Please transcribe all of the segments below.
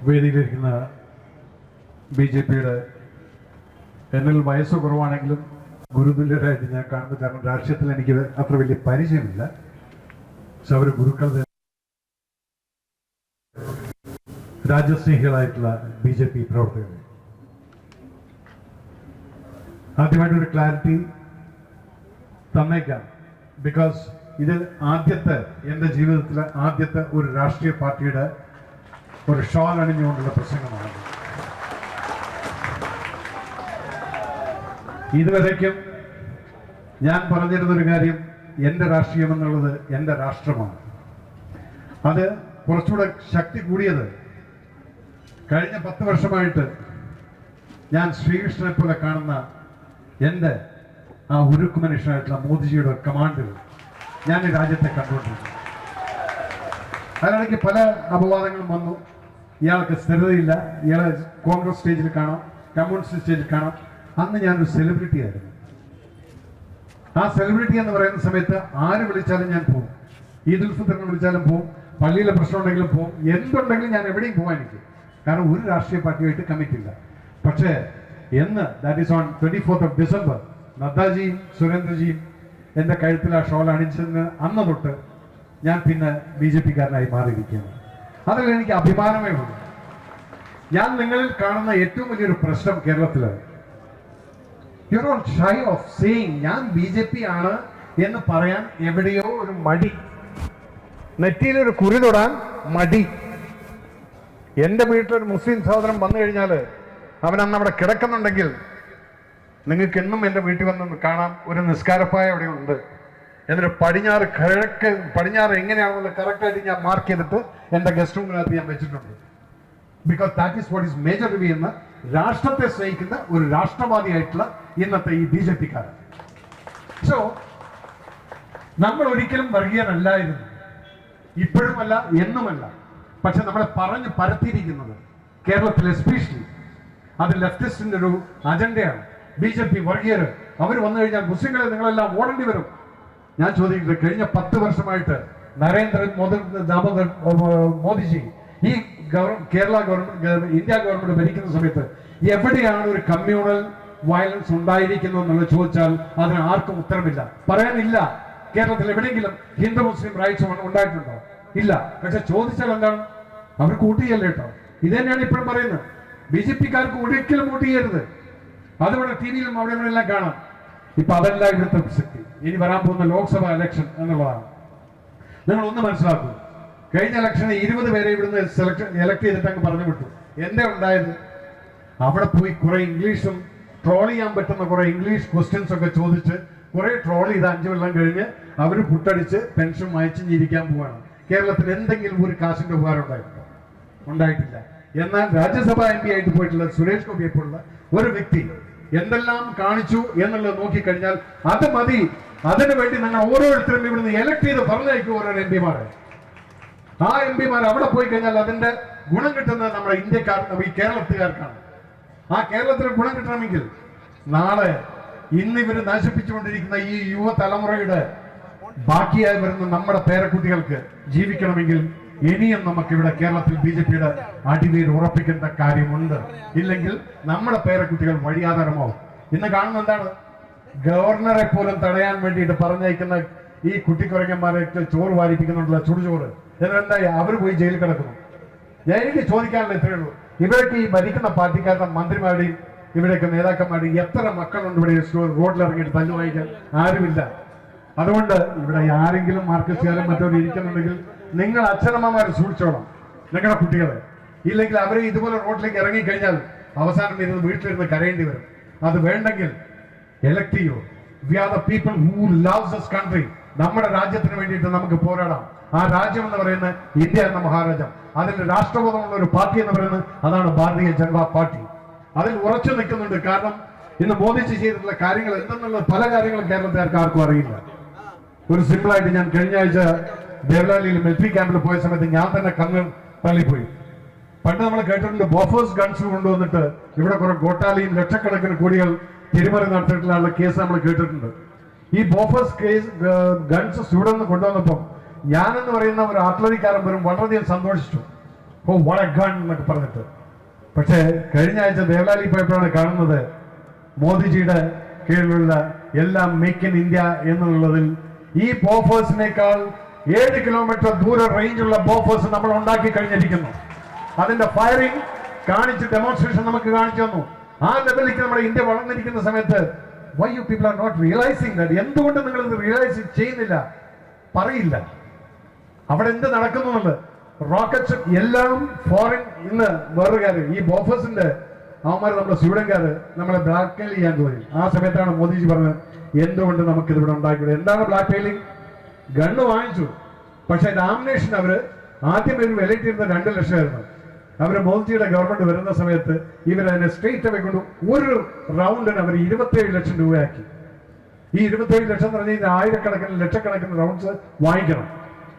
വേദിയിലിരിക്കുന്ന BJPയുടെ എന്നിൽ വയസ്സ് കുറവാണെങ്കിലും ഗുരുതുല്യരായിട്ട് ഞാൻ കാണുന്നത്. കാരണം രാഷ്ട്രീയത്തിൽ എനിക്ക് അത്ര വലിയ പരിചയമില്ല. പക്ഷെ അവർ ഗുരുക്കൾ, രാജ്യസ്നേഹികളായിട്ടുള്ള BJP പ്രവർത്തകർ. ആദ്യമായിട്ടൊരു ക്ലാരിറ്റി തന്നേക്കാം. ബിക്കോസ് ഇത് ആദ്യത്തെ, എൻ്റെ ജീവിതത്തിലെ ആദ്യത്തെ ഒരു രാഷ്ട്രീയ പാർട്ടിയുടെ ഒരു ഷോൾ അണിഞ്ഞുകൊണ്ടുള്ള പ്രസംഗമാണ്. ഇതുവരയ്ക്കും ഞാൻ പറഞ്ഞിരുന്നൊരു കാര്യം, എൻ്റെ രാഷ്ട്രീയം എന്നുള്ളത് എൻ്റെ രാഷ്ട്രമാണ്. അത് കുറച്ചുകൂടെ ശക്തി കൂടിയത് കഴിഞ്ഞ 10 വർഷമായിട്ട് ഞാൻ ശ്രീകൃഷ്ണനെ പോലെ കാണുന്ന എൻ്റെ ആ ഉരുക്കു മനുഷ്യനായിട്ടുള്ള മോദിജിയുടെ കമാൻഡിൽ ഞാൻ ഈ രാജ്യത്തെ കണ്ടുകൊണ്ടിരുന്നു. അതിനിടയ്ക്ക് പല അപവാദങ്ങളും വന്നു. ഇയാൾക്ക് സ്ഥിരതയില്ല, ഇയാളെ കോൺഗ്രസ് സ്റ്റേജിൽ കാണാം, കമ്മ്യൂണിസ്റ്റ് സ്റ്റേജിൽ കാണാം. അന്ന് ഞാനൊരു സെലിബ്രിറ്റി ആയിരുന്നു. ആ സെലിബ്രിറ്റി എന്ന് പറയുന്ന സമയത്ത് ആര് വിളിച്ചാലും ഞാൻ പോകും. ഈദുൽ ഫിത്തറിന് വിളിച്ചാലും പോകും, പള്ളിയിലെ പ്രശ്നം ഉണ്ടെങ്കിലും പോകും, എന്തുണ്ടെങ്കിലും ഞാൻ എവിടെയും പോകാൻ എനിക്ക്. കാരണം ഒരു രാഷ്ട്രീയ പാർട്ടിയായിട്ട് കമ്മിറ്റില്ല. പക്ഷേ എന്ന് that is on 24th December നദ്ദാജിയും സുരേന്ദ്രജിയും എൻ്റെ കഴുത്തിൽ ആ ഷോൾ അണിച്ചതിന് അന്ന് തൊട്ട് ഞാൻ പിന്നെ BJPക്കാരനായി മാറിയിരിക്കുകയാണ്. അതിൽ എനിക്ക് അഭിമാനമേ ഉള്ളൂ. ഞാൻ നിങ്ങളിൽ കാണുന്ന ഏറ്റവും വലിയൊരു പ്രശ്നം കേരളത്തില്, you are shy of saying ഞാൻ BJP ആണ് എന്ന് പറയാൻ എവിടെയോ ഒരു മടി, നെറ്റിയിലൊരു കുറി തൊടാൻ മടി. എൻ്റെ വീട്ടിലൊരു മുസ്ലിം സഹോദരൻ വന്നു കഴിഞ്ഞാൽ അവൻ അന്ന് അവിടെ കിടക്കുന്നുണ്ടെങ്കിൽ നിങ്ങൾക്ക് എന്നും എൻ്റെ വീട്ടിൽ വന്ന് കാണാം. ഒരു നിസ്കാരപ്പായ അവിടെ ഉണ്ട്. എന്നിട്ട് പടിഞ്ഞാറ് എങ്ങനെയാണെന്നുള്ള കറക്റ്റായിട്ട് ഞാൻ മാർക്ക് ചെയ്തിട്ട് എൻ്റെ ഗസ്റ്റ് റൂമിനകത്ത് ഞാൻ വെച്ചിട്ടുണ്ട്. Because that is what is major review എന്ന് രാഷ്ട്രത്തെ സ്നേഹിക്കുന്ന ഒരു രാഷ്ട്രവാദിയായിട്ടുള്ള ഇന്നത്തെ ഈ BJPക്കാരൻ. സോ നമ്മൾ ഒരിക്കലും വർഗീയനല്ലായിരുന്നു, ഇപ്പോഴുമല്ല, എന്നുമല്ല. പക്ഷെ നമ്മളെ പറഞ്ഞ് പരത്തിയിരിക്കുന്നത് കേരളത്തിൽ എസ്പെഷ്യലി അത് ലെഫ്റ്റിസ്റ്റിന്റെ ഒരു അജണ്ടയാണ്. BJP വർഗീയർ, അവർ വന്നു കഴിഞ്ഞാൽ മുസ്ലിങ്ങളെ നിങ്ങളെല്ലാം ഓടേണ്ടി വരും. ഞാൻ ചോദിക്കുന്നത്, കഴിഞ്ഞ 10 വർഷമായിട്ട് മോദിജി ഈ കേരള ഗവൺമെന്റ്, ഇന്ത്യ ഗവൺമെന്റ് ഭരിക്കുന്ന സമയത്ത് എവിടെയാണ് ഒരു കമ്മ്യൂണൽ വയലൻസ് ഉണ്ടായിരിക്കുന്നത് എന്നുള്ളത് ചോദിച്ചാൽ അതിന് ആർക്കും ഉത്തരമില്ല, പറയാനില്ല. കേരളത്തിൽ എവിടെയെങ്കിലും ഹിന്ദു മുസ്ലിം റൈറ്റ്സ് ഉണ്ടായിട്ടുണ്ടോ? ഇല്ല. പക്ഷെ ചോദിച്ചാൽ എന്താണ്? അവർ കൂട്ടിയല്ല കേട്ടോ. ഇത് തന്നെയാണ് ഇപ്പോഴും പറയുന്നത്. BJPക്കാർക്ക് ഒരിക്കലും വോട്ട് ചെയ്യരുത്. അതുകൊണ്ട് TV-യിലും അവിടെ എല്ലാം കാണാം. ഇപ്പൊ അതല്ല ഇവിടുത്തെ പ്രസക്തി. ഇനി വരാൻ പോകുന്ന ലോക്സഭാ ഇലക്ഷൻ എന്നുള്ളതാണ്. നിങ്ങൾ ഒന്ന് മനസ്സിലാക്കൂ, കഴിഞ്ഞ ഇലക്ഷന് 20 പേരെ ഇവിടുന്ന് എലക്ട് ചെയ്തിട്ട് അങ്ങ് പറഞ്ഞു വിട്ടു. എന്താ ഉണ്ടായത്? അവിടെ പോയി കുറെ ഇംഗ്ലീഷും ട്രോൾ ചെയ്യാൻ പറ്റുന്ന കുറെ ഇംഗ്ലീഷ് ക്വസ്റ്റ്യൻസ് ഒക്കെ ചോദിച്ച് കുറെ ട്രോൾ ചെയ്ത് 5 കൊല്ലം കഴിഞ്ഞ് അവർ പുട്ടടിച്ച് പെൻഷൻ വായിച്ച് ജീവിക്കാൻ പോവാണ്. കേരളത്തിൽ എന്തെങ്കിലും ഒരു കാശിന്റെ ഉപകാരം ഉണ്ടായിട്ടില്ല. എന്നാൽ രാജ്യസഭാ MP ആയിട്ട് പോയിട്ടുള്ള സുരേഷ് ഗോപിയെ പോലുള്ള ഒരു വ്യക്തി എന്തെല്ലാം കാണിച്ചു എന്നുള്ളത് നോക്കിക്കഴിഞ്ഞാൽ അത് മതി. അതിനു വേണ്ടി നിങ്ങൾ ഓരോരുത്തരും ഇവിടുന്ന് എലക്ട് ചെയ്ത് പറഞ്ഞയക്കും ഓരോ MP-മാരെ. ആ MP-മാർ അവിടെ പോയി കഴിഞ്ഞാൽ അതിന്റെ ഗുണം കിട്ടുന്നത് നമ്മുടെ ഇന്ത്യക്കാർക്ക്, ഈ കേരളത്തുകാർക്കാണ്. ആ കേരളത്തിന് ഗുണം കിട്ടണമെങ്കിൽ നാളെ ഇന്നിവർ നശിപ്പിച്ചുകൊണ്ടിരിക്കുന്ന ഈ യുവതലമുറയുടെ ബാക്കിയായി വരുന്ന നമ്മുടെ പേരക്കുട്ടികൾക്ക് ജീവിക്കണമെങ്കിൽ ഇനിയും നമുക്കിവിടെ കേരളത്തിൽ BJPയുടെ അടിവേര് ഉറപ്പിക്കേണ്ട കാര്യമുണ്ട്. ഇല്ലെങ്കിൽ നമ്മുടെ പേരക്കുട്ടികൾ വഴിയാധാരമാവും. ഇന്ന് കാണുന്ന എന്താണ്? ഗവർണറെ പോലും തടയാൻ വേണ്ടിയിട്ട് പറഞ്ഞയക്കുന്ന ഈ കുട്ടിക്കുറങ്ങന്മാരെ ചോറ് വാരിപ്പിക്കുന്നുണ്ടല്ലോ, ചുടുചോറ്. എന്നിട്ടെന്തായി? അവർ പോയി ജയിലിൽ കിടക്കുന്നു. എനിക്ക് ചോദിക്കാനുള്ള ഇത്രയേ ഉള്ളൂ, ഇവരൊക്കെ ഈ ഭരിക്കുന്ന പാർട്ടിക്കാരുടെ മന്ത്രിമാരുടെയും ഇവിടെയൊക്കെ നേതാക്കന്മാരുടെയും എത്ര മക്കളുണ്ട് ഇവിടെ റോഡിലിറങ്ങിയിട്ട് തല്ലു വായിക്കാൻ? ആരുമില്ല. അതുകൊണ്ട് ഇവിടെ ആരെങ്കിലും മാർക്സിസ്റ്റുകാരും മറ്റവരും ഇരിക്കുന്നുണ്ടെങ്കിൽ നിങ്ങൾ അച്ഛനമ്മമാർ സൂക്ഷിച്ചോളാം നിങ്ങളുടെ കുട്ടികളെ. ഇല്ലെങ്കിൽ അവരെ ഇതുപോലെ റോഡിലേക്ക് ഇറങ്ങിക്കഴിഞ്ഞാൽ അവസാനം ഇരുന്ന് വീട്ടിലിരുന്ന് കരയേണ്ടി വരും. അത് വേണ്ടെങ്കിൽ എലക്ട് ചെയ്യൂ. We are the people who loves this country. നമ്മുടെ രാജ്യത്തിന് വേണ്ടിയിട്ട് നമുക്ക് പോരാടാം. ആ രാജ്യം എന്ന് പറയുന്നത് ഇന്ത്യ എന്ന മഹാരാജ്യം. അതിൽ രാഷ്ട്രബോധമുള്ള ഒരു പാർട്ടി എന്ന് പറയുന്നത് അതാണ് ഭാരതീയ ജനതാ പാർട്ടി. അതിൽ ഉറച്ചു നിൽക്കുന്നുണ്ട്. കാരണം ഇന്ന് മോദിജി ചെയ്തിട്ടുള്ള കാര്യങ്ങൾ എന്തെന്നുള്ള പല കാര്യങ്ങളും കേരളത്തുകാർക്ക് ആർക്കും അറിയില്ല. ഒരു സിമ്പിളായിട്ട്, ഞാൻ കഴിഞ്ഞ ആഴ്ച ദേവലാലിയിൽ മിലിറ്ററി ക്യാമ്പിൽ പോയ സമയത്ത് ഞാൻ തന്നെ കണ്ണ് തള്ളിപ്പോയി. പണ്ട് നമ്മൾ കേട്ടിട്ടുണ്ട് ബോഫേഴ്സ് ഗൺസ് കൊണ്ടുവന്നിട്ട് ഇവിടെ കുറെ ഗോട്ടാലിയും ലക്ഷക്കണക്കിന് കോടികൾ തിരിമറി നടത്തിയിട്ടുള്ള കേസ് നമ്മൾ കേട്ടിട്ടുണ്ട്. ഈ ബോഫേഴ്സ് ഗൺസ് ഇവിടെ നിന്ന് കൊണ്ടുവന്നപ്പോൾ ഞാനെന്ന് പറയുന്ന ഒരു ആർട്ടിലറിക്കാരൻ വരും വളരെയധികം സന്തോഷിച്ചു. ഓ വാട്ട് എ ഗൺ എന്നൊക്കെ പറഞ്ഞിട്ട്. പക്ഷേ കഴിഞ്ഞ ആഴ്ച ദേവലാലി പോയപ്പോഴാണ് കാണുന്നത് മോദിജിയുടെ കീഴിലുള്ള എല്ലാം മേക്ക് ഇൻ ഇന്ത്യ എന്നുള്ളതിൽ ഈ ബോഫേഴ്സിനേക്കാൾ 7 കിലോമീറ്റർ ദൂര റേഞ്ചുള്ള ബോഫേഴ്സ് നമ്മൾ ഉണ്ടാക്കി കഴിഞ്ഞിരിക്കുന്നു. അതിന്റെ ഫയറിംഗ് കാണിച്ച് ഡെമോൺസ്ട്രേഷൻ നമുക്ക് കാണിച്ചു തന്നു. ആ ലെവലിലേക്ക് നമ്മുടെ ഇന്ത്യ വളർന്നിരിക്കുന്ന സമയത്ത് why you people are not realising that? എന്തുകൊണ്ട് നിങ്ങൾ ഇത് റിയലൈസ് ചെയ്യുന്നില്ല? പറയില്ല അവിടെ എന്ത് നടക്കുന്നു എന്നുള്ളത്. റോക്കറ്റ്സ് എല്ലാം ഫോറിൻ. ഇന്ന് വേറൊരു കാര്യം, ഈ ബോഫേഴ്സിന്റെ അവന്മാർ നമ്മുടെ സ്വീഡൻകാര് നമ്മളെ ബ്ലാക്ക് മെയിൽ ചെയ്യാൻ തോന്നി. ആ സമയത്താണ് മോദിജി പറഞ്ഞത് എന്തുകൊണ്ട് നമുക്ക് ഇതിവിടെ ഉണ്ടാക്കിയത്. എന്താണ് ബ്ലാക്ക് മെയിലിംഗ്? ഗണ്ണ് വാങ്ങിച്ചു, പക്ഷെ ഡാമിനേഷൻ അവര് ആദ്യം ഒരു വിലയിട്ടിരുന്ന 2 ലക്ഷമായിരുന്നു. അവര് മോദിജിയുടെ ഗവൺമെന്റ് വരുന്ന സമയത്ത് ഇവരതിനെ സ്ട്രേറ്റ് അവേ കൊണ്ട് ഒരു റൗണ്ടിന് അവർ 27 ലക്ഷം രൂപയാക്കി. ഈ 27 ലക്ഷം എന്ന് പറഞ്ഞാൽ ആയിരക്കണക്കിന് ലക്ഷക്കണക്കിന് റൗണ്ട്സ് വാങ്ങിക്കണം.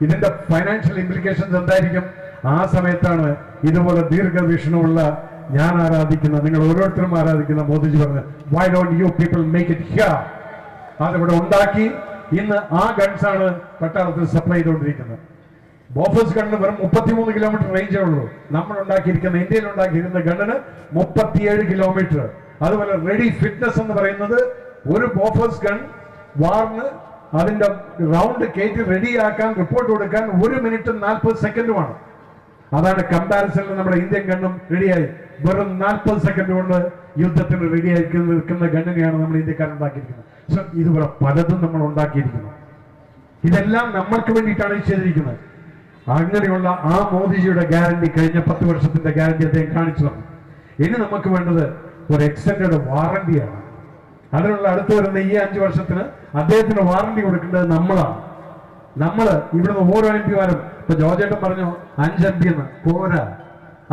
ഇതിന്റെ ഫൈനാൻഷ്യൽ ഇംപ്ലിക്കേഷൻസ് എന്തായിരിക്കും? ആ സമയത്താണ് ഇതുപോലെ ദീർഘവീക്ഷണമുള്ള ഞാൻ ആരാധിക്കുന്ന, നിങ്ങൾ ഓരോരുത്തരും ആരാധിക്കുന്ന മോദിജി പറഞ്ഞു why don't you people make it here? അതിവിടെ ഉണ്ടാക്കി ഇന്ന് ആ ഗൺസാണ് പട്ടാളത്തിൽ സപ്ലൈ ചെയ്തുകൊണ്ടിരിക്കുന്നത്. ബോഫേഴ്സ് ഗണ്ണിന് വെറും 33 കിലോമീറ്റർ റേഞ്ചേ ഉള്ളൂ. നമ്മൾ ഉണ്ടാക്കിയിരിക്കുന്ന, ഇന്ത്യയിൽ ഉണ്ടാക്കിയിരിക്കുന്ന ഗണ്ണിന് 37 കിലോമീറ്റർ. അതുപോലെ റെഡി ഫിറ്റ്നസ് എന്ന് പറയുന്നത് ഒരു ബോഫേഴ്സ് ഗൺ വാറിന് അതിന്റെ റൗണ്ട് കയറ്റി റെഡിയാക്കാൻ റിപ്പോർട്ട് കൊടുക്കാൻ 1 മിനിറ്റ് 40 സെക്കൻഡുമാണ്. അതാണ് കമ്പാരിസണിൽ നമ്മുടെ ഇന്ത്യൻ ഗണ്ണും റെഡിയായി വെറും 40 സെക്കൻഡ് കൊണ്ട് യുദ്ധത്തിന് റെഡിയായി നിൽക്കുന്ന ഗണ്ണിനെയാണ് നമ്മൾ ഇന്ത്യക്കാരുണ്ടാക്കിയിരിക്കുന്നത്. സോ ഇതുപോലെ പലതും നമ്മൾ ഉണ്ടാക്കിയിരിക്കുന്നു. ഇതെല്ലാം നമ്മൾക്ക് വേണ്ടിയിട്ടാണ് ചെയ്തിരിക്കുന്നത്. അങ്ങനെയുള്ള ആ മോദിജിയുടെ ഗ്യാരണ്ടി, കഴിഞ്ഞ 10 വർഷത്തിന്റെ ഗ്യാരണ്ടി അദ്ദേഹം കാണിച്ചു തന്നു. ഇനി നമുക്ക് വേണ്ടത് ഒരു എക്സ്റ്റൻഡഡ് വാറണ്ടിയാണ്. അതിനുള്ള അടുത്ത് വരുന്ന ഈ 5 വർഷത്തിന് അദ്ദേഹത്തിന് വാറണ്ടി കൊടുക്കേണ്ടത് നമ്മളാണ്. ഇവിടുന്ന് ഓരോ എം പിമാരും, ഇപ്പൊ ജോർജേട്ടൻ പറഞ്ഞു 5 MP എന്ന് പോരാ,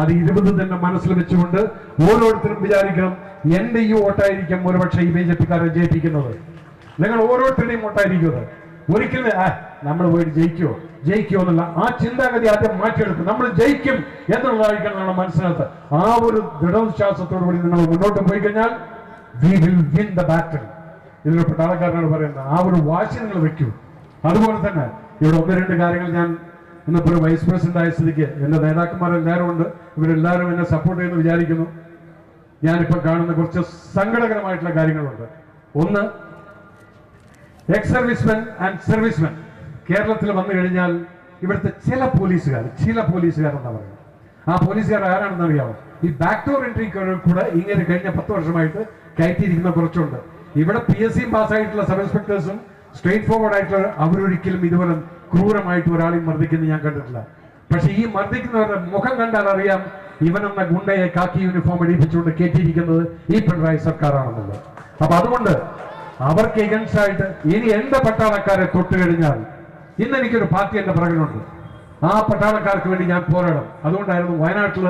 അത് 20 തന്നെ മനസ്സിൽ വെച്ചുകൊണ്ട് ഓരോരുത്തരും വിചാരിക്കണം എന്റെ ഈ വോട്ടായിരിക്കും ഒരുപക്ഷെ ഈ BJP-ക്കാരെ ജയിപ്പിക്കുന്നത്. നിങ്ങൾ ഓരോരുത്തരുടെയും വോട്ടായിരിക്കും. ഒരിക്കലും നമ്മൾ പോയിട്ട് ജയിക്കുമോ എന്നുള്ള ആ ചിന്താഗതി ആദ്യം മാറ്റിയെടുക്കും. നമ്മൾ ജയിക്കും എന്നുള്ളതായിരിക്കണം നമ്മൾ മനസ്സിനകത്ത്. ആ ഒരു ദൃഢവിശ്വാസത്തോടുകൂടി നിങ്ങൾ മുന്നോട്ട് പോയി കഴിഞ്ഞാൽ we will win the battle. ഇതിലൊരു പട്ടാളക്കാരനാണ് പറയുന്നത്. ആ ഒരു വാശി നിങ്ങൾ വെക്കൂ. അതുപോലെ തന്നെ ഇവിടെ 1-2 കാര്യങ്ങൾ ഞാൻ ഇന്നിപ്പോൾ ഒരു വൈസ് പ്രസിഡന്റ് ആയ സ്ഥിതിക്ക് എന്റെ നേതാക്കന്മാരെല്ലാവരും ഉണ്ട്, ഇവരെല്ലാവരും എന്നെ സപ്പോർട്ട് ചെയ്യുന്നു വിചാരിക്കുന്നു. ഞാനിപ്പോൾ കാണുന്ന കുറച്ച് സങ്കടകരമായിട്ടുള്ള കാര്യങ്ങളുണ്ട്. ഒന്ന്, എക്സ് സർവീസ്മെൻ ആൻഡ് സർവീസ്മെൻ കേരളത്തിൽ വന്നു കഴിഞ്ഞാൽ ഇവിടുത്തെ ചില പോലീസുകാർ എന്താ പറയുന്നത്, ആ പോലീസുകാർ ആരാണെന്ന് അറിയാമോ? ഈ ബാക്ക്ഡോർ എൻട്രി കൂടെ ഇങ്ങനെ കഴിഞ്ഞ 10 വർഷമായിട്ട് കയറ്റിയിരിക്കുന്ന കുറച്ചുണ്ട്. ഇവിടെ PSC പാസ്സായിട്ടുള്ള സബ് ഇൻസ്പെക്ടേഴ്സും സ്ട്രേറ്റ് ഫോർവേഡ് ആയിട്ടുള്ള അവരൊരിക്കലും ഇതുപോലെ ക്രൂരമായിട്ട് ഒരാളെയും മർദ്ദിക്കുന്നത് ഞാൻ കണ്ടിട്ടില്ല. പക്ഷെ ഈ മർദ്ദിക്കുന്നവരുടെ മുഖം കണ്ടാൽ അറിയാം ഇവനെന്ന ഗുണ്ടയെ കാക്കി യൂണിഫോം ഇടിപ്പിച്ചുകൊണ്ട് കയറ്റിയിരിക്കുന്നത് ഈ പിണറായി സർക്കാരാണെന്നുള്ളത്. അപ്പൊ അതുകൊണ്ട് അവർക്ക് എഗൻസ്റ്റ് ആയിട്ട് ഇനി എന്റെ പട്ടാളക്കാരെ തൊട്ട് കഴിഞ്ഞാൽ, ഇന്ന് എനിക്കൊരു പാർട്ടി എന്റെ പുറകിലുണ്ട്, ആ പട്ടാളക്കാർക്ക് വേണ്ടി ഞാൻ പോരാടും. അതുകൊണ്ടായിരുന്നു വയനാട്ടിൽ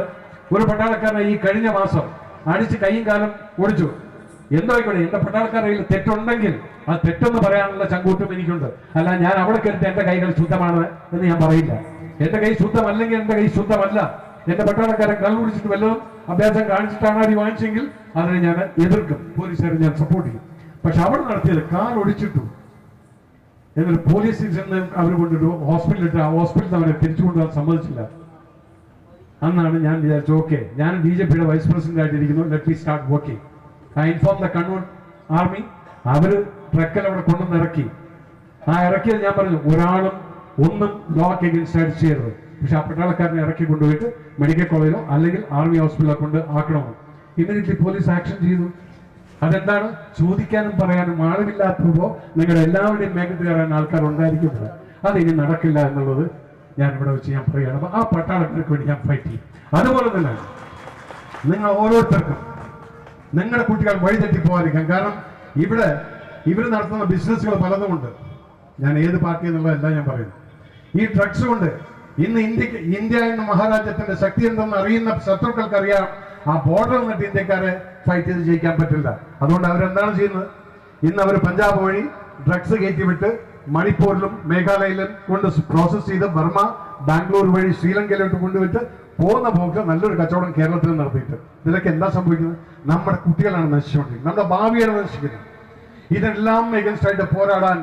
ഒരു പട്ടാളക്കാരനെ ഈ കഴിഞ്ഞ മാസം അടിച്ച് കൈയും കാലം ഒടിച്ചു. എന്തോ ആയിക്കോട്ടെ, എന്റെ പട്ടാളക്കാരുടെ കയ്യിൽ തെറ്റുണ്ടെങ്കിൽ ആ തെറ്റെന്ന് പറയാനുള്ള ചങ്കൂറ്റും എനിക്കുണ്ട്. അല്ല ഞാൻ അവിടെ കരുതി എന്റെ കൈകൾ ശുദ്ധമാണ് എന്ന് ഞാൻ പറയില്ല. എന്റെ കൈ ശുദ്ധമല്ലെങ്കിൽ എന്റെ കൈ ശുദ്ധമല്ല. എന്റെ പട്ടാളക്കാരൻ കള്ളു കുടിച്ചിട്ട് വല്ലതും അഭ്യാസം കാണിച്ചിട്ടാണ് അടി വാങ്ങിച്ചെങ്കിൽ അതിനെ ഞാൻ എതിർക്കും, പോലീസുകാരെ ഞാൻ സപ്പോർട്ട് ചെയ്യും. പക്ഷെ അവിടെ നടത്തിയത് കാൽ ഒടിച്ചിട്ടു, എന്നിട്ട് പോലീസിൽ ചെന്ന് അവർ കൊണ്ടിട്ടു ഹോസ്പിറ്റലിട്ട് ആ ഹോസ്പിറ്റലിൽ അവരെ തിരിച്ചു കൊണ്ടുപോകാൻ സമ്മതിച്ചില്ല. അന്നാണ് ഞാൻ വിചാരിച്ചു ഓക്കെ, ഞാൻ BJP-യുടെ വൈസ് പ്രസിഡന്റ് ആയിട്ടിരിക്കുന്നു, let me start working. I inform the Kannur army. അവര് ട്രക്കിൽ അവിടെ കൊണ്ടുവന്ന് ഇറക്കി. ആ ഇറക്കിയത് ഞാൻ പറഞ്ഞു ഒരാളും ഒന്നും ലോക്ക് എഗൻസ്റ്റ് ആയിട്ട് ചെയ്യരുത്. പക്ഷെ ആ പട്ടാളക്കാരനെ ഇറക്കി കൊണ്ടുപോയിട്ട് മെഡിക്കൽ കോളേജിലോ അല്ലെങ്കിൽ ആർമി ഹോസ്പിറ്റലിലോ കൊണ്ട് ആക്കണമെന്ന് ഇമ്മീഡിയറ്റ്ലി പോലീസ് ആക്ഷൻ ചെയ്തു. അതെന്താണ്? ചോദിക്കാനും പറയാനും ആളുമില്ലാത്തപ്പോ നിങ്ങളുടെ എല്ലാവരുടെയും മേഖല കയറാൻ ആൾക്കാർ ഉണ്ടായിരിക്കുന്നത്. അതിനി നടക്കില്ല എന്നുള്ളത് ഞാൻ ഇവിടെ വെച്ച് ഞാൻ പറയുകയാണ്. അപ്പൊ ആ പട്ടാളക്കാർക്ക് വേണ്ടി ഞാൻ ഫൈറ്റ് ചെയ്യും. അതുപോലെ തന്നെ നിങ്ങൾ ഓരോരുത്തർക്കും നിങ്ങളുടെ കുട്ടികൾ വഴിതെറ്റി പോകാതിരിക്കാം. കാരണം ഇവർ നടത്തുന്ന ബിസിനസ്സുകൾ പലതുമുണ്ട്. ഞാൻ ഏത് പാർട്ടി എന്നുള്ളതല്ല ഞാൻ പറയുന്നു. ഈ ഡ്രഗ്സ് കൊണ്ട് ഇന്ന് ഇന്ത്യ എന്ന മഹാരാജ്യത്തിന്റെ ശക്തി എന്തെന്ന് അറിയുന്ന ശത്രുക്കൾക്ക് അറിയാം ആ ബോർഡർ നിന്നിട്ട് ഇന്ത്യക്കാരെ ഫൈറ്റ് ചെയ്ത് ജയിക്കാൻ പറ്റില്ല. അതുകൊണ്ട് അവരെന്താണ് ചെയ്യുന്നത്? ഇന്ന് അവർ പഞ്ചാബ് വഴി ഡ്രഗ്സ് കയറ്റിവിട്ട് മണിപ്പൂരിലും മേഘാലയയിലും കൊണ്ട് പ്രോസസ് ചെയ്ത് ബർമ, ബാംഗ്ലൂർ വഴി ശ്രീലങ്കയിലോട്ട് കൊണ്ടുവിട്ട് പോകുന്ന പോക്ക് നല്ലൊരു കച്ചവടം കേരളത്തിൽ നടത്തിയിട്ട് ഇതിലൊക്കെ എന്താ സംഭവിക്കുന്നത്? നമ്മുടെ കുട്ടികളാണ് നശിച്ചുകൊണ്ടിരിക്കുന്നത്, നമ്മുടെ ഭാവിയാണ് നശിക്കുന്നത്. ഇതെല്ലാം എഗൻസ്റ്റ് ആയിട്ട് പോരാടാൻ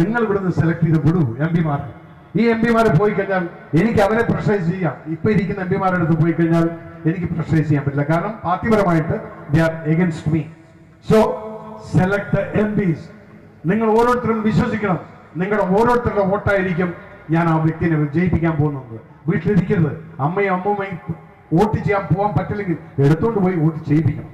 നിങ്ങൾ ഇവിടുന്ന് സെലക്ട് ചെയ്ത് വിടൂ MP-മാർക്ക്. ഈ എം പിമാരെ പോയി കഴിഞ്ഞാൽ എനിക്ക് അവരെ പ്രഷറൈസ് ചെയ്യാം. ഇപ്പൊ ഇരിക്കുന്ന എം പിമാരുടെ അടുത്ത് പോയി കഴിഞ്ഞാൽ എനിക്ക് പ്രഷറൈസ് ചെയ്യാൻ പറ്റില്ല, കാരണം പാർട്ടിപരമായിട്ട് they are against me. So select the MPs. നിങ്ങൾ ഓരോരുത്തരും വിശ്വസിക്കണം, നിങ്ങളുടെ ഓരോരുത്തരുടെ വോട്ടായിരിക്കും ഞാൻ ആ വ്യക്തിനെ വിജയിപ്പിക്കാൻ പോകുന്നത്. വീട്ടിലിരിക്കരുത്. അമ്മയും അമ്മൂമ്മയും വോട്ട് ചെയ്യാൻ പോകാൻ പറ്റില്ലെങ്കിൽ എടുത്തോണ്ട് പോയി വോട്ട് ചെയ്യിപ്പിക്കണം.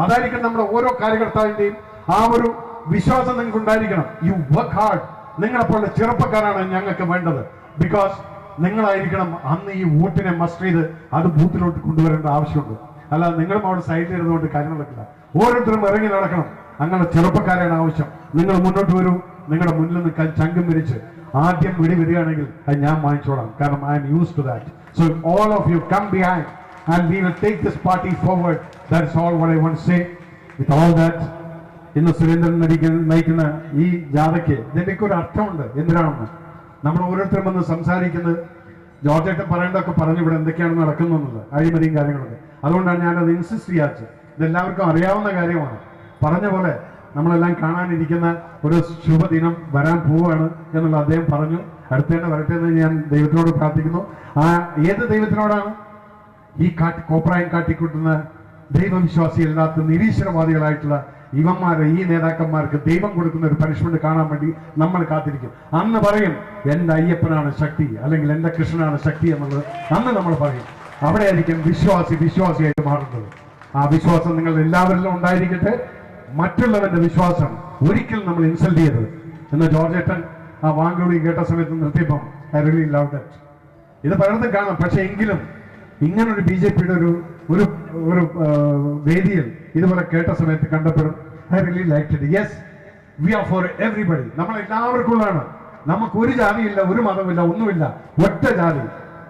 അതായിരിക്കും നമ്മുടെ ഓരോ കാര്യകർത്താവിന്റെയും ആ ഒരു വിശ്വാസം നിങ്ങൾക്ക് ഉണ്ടായിരിക്കണം. You work hard. നിങ്ങളെപ്പോലുള്ള ചെറുപ്പക്കാരാണ് ഞങ്ങൾക്ക് വേണ്ടത്. ബിക്കോസ് നിങ്ങളായിരിക്കണം അന്ന് ഈ വോട്ടിനെ മസ്റ്റർ ചെയ്ത് അത് ബൂത്തിലോട്ട് കൊണ്ടുവരേണ്ട ആവശ്യമുണ്ട്. അല്ലാതെ നിങ്ങളും അവിടെ സൈഡിൽ ഇരുന്നുകൊണ്ട് കാര്യം നടക്കില്ല. ഓരോരുത്തരും ഇറങ്ങി നടക്കണം. അങ്ങനെ ചെറുപ്പക്കാരാണ് ആവശ്യം. നിങ്ങൾ മുന്നോട്ട് വരൂ. നിങ്ങളുടെ മുന്നിൽ നിൽക്കാൻ ചങ്കം വിരിച്ച് ആദ്യം വിടി വരികയാണെങ്കിൽ അത് ഞാൻ വാങ്ങിച്ചോളാം, കാരണം I'm use to that. So all of you come behind and we will take this party forward. That's all what I want to say. With all that, ഇന്ന് സുരേന്ദ്രൻ നയിക്കുന്ന ഈ ജാഥയ്ക്ക് ഇതിന്റെയൊക്കെ ഒരു അർത്ഥമുണ്ട്. എന്തിനാണെന്ന് നമ്മൾ ഓരോരുത്തരും വന്ന് സംസാരിക്കുന്നത് ജോർജേട്ടൻ പറയേണ്ടതൊക്കെ പറഞ്ഞു ഇവിടെ എന്തൊക്കെയാണ് നടക്കുന്നത്, അഴിമതിയും കാര്യങ്ങളൊക്കെ. അതുകൊണ്ടാണ് ഞാനത് ഇൻസിസ്റ്റ് ചെയ്യാച്ചത്. ഇതെല്ലാവർക്കും അറിയാവുന്ന കാര്യമാണ്. പറഞ്ഞ പോലെ നമ്മളെല്ലാം കാണാനിരിക്കുന്ന ഒരു ശുഭദിനം വരാൻ പോവുകയാണ് എന്നുള്ള അദ്ദേഹം പറഞ്ഞു. അടുത്തേണ്ട വരട്ടെ എന്ന് ഞാൻ ദൈവത്തിനോട് പ്രാർത്ഥിക്കുന്നു. ആ ഏത് ദൈവത്തിനോടാണ്? ഈ കോപ്രായം കാട്ടിക്കൂട്ടുന്ന ദൈവവിശ്വാസികളില്ലാത്ത നിരീശ്വരവാദികളായിട്ടുള്ള ഇവന്മാരെ, ഈ നേതാക്കന്മാർക്ക് ദൈവം കൊടുക്കുന്ന ഒരു പനിഷ്മെന്റ് കാണാൻ വേണ്ടി നമ്മൾ കാത്തിരിക്കും. അന്ന് പറയും എന്റെ അയ്യപ്പനാണ് ശക്തി, അല്ലെങ്കിൽ എന്റെ കൃഷ്ണനാണ് ശക്തി എന്നുള്ളത് അന്ന് നമ്മൾ പറയും. അവിടെയായിരിക്കും വിശ്വാസിയായിട്ട് മാറുന്നത്. ആ വിശ്വാസം നിങ്ങൾ എല്ലാവരിലും ഉണ്ടായിരിക്കട്ടെ. മറ്റുള്ളവന്റെ വിശ്വാസം ഒരിക്കലും നമ്മൾ ഇൻസൾട്ട് ചെയ്യരുത് എന്ന് ജോർജേട്ടൻ ആ വാങ്കുവിളി കേട്ട സമയത്ത് നിർത്തിയപ്പം ഐ റിയലി ലവ് ദാറ്റ്. ഇത് പലയിടത്തും കാണാം. പക്ഷെ എങ്കിലും ഇങ്ങനൊരു BJPയുടെ ഒരു വേദിയിൽ ഇതുപോലെ കേട്ട സമയത്ത് കണ്ടപ്പോഴും I really like it. Yes, we are for everybody. നമ്മൾ എല്ലാവർക്കും ഉള്ളതാണ്. നമുക്ക് ഒരു ജാതിയില്ല, ഒരു മതമില്ല, ഒന്നുമില്ല. ഒറ്റ ജാതി,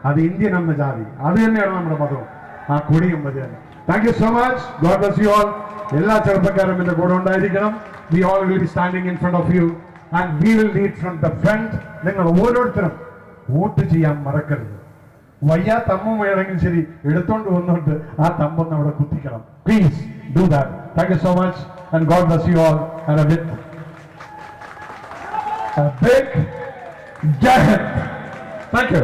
അത് ഇന്ത്യൻ എന്ന ജാതി. അത് തന്നെയാണ് നമ്മുടെ മതവും ആ കൊടിയും മതി തന്നെ. Thank you so much. God bless you all. എല്ലാ ചെറുപ്പക്കാരും എന്റെ കൂടെ ഉണ്ടായിരിക്കണം. We all will be standing in front of you and we will lead from the front. നിങ്ങൾ ഓരോരുത്തരും വോട്ട് ചെയ്യാൻ മറക്കരുത്. വയ്യാത്ത അമ്മ വേണമെങ്കിൽ ശരി, എടുത്തോണ്ട് വന്നുകൊണ്ട് ആ തമ്പൊന്ന് അവിടെ കുത്തിക്കണം. Please do that. Thank you so much and God bless you all and a big jai hind. Thank you.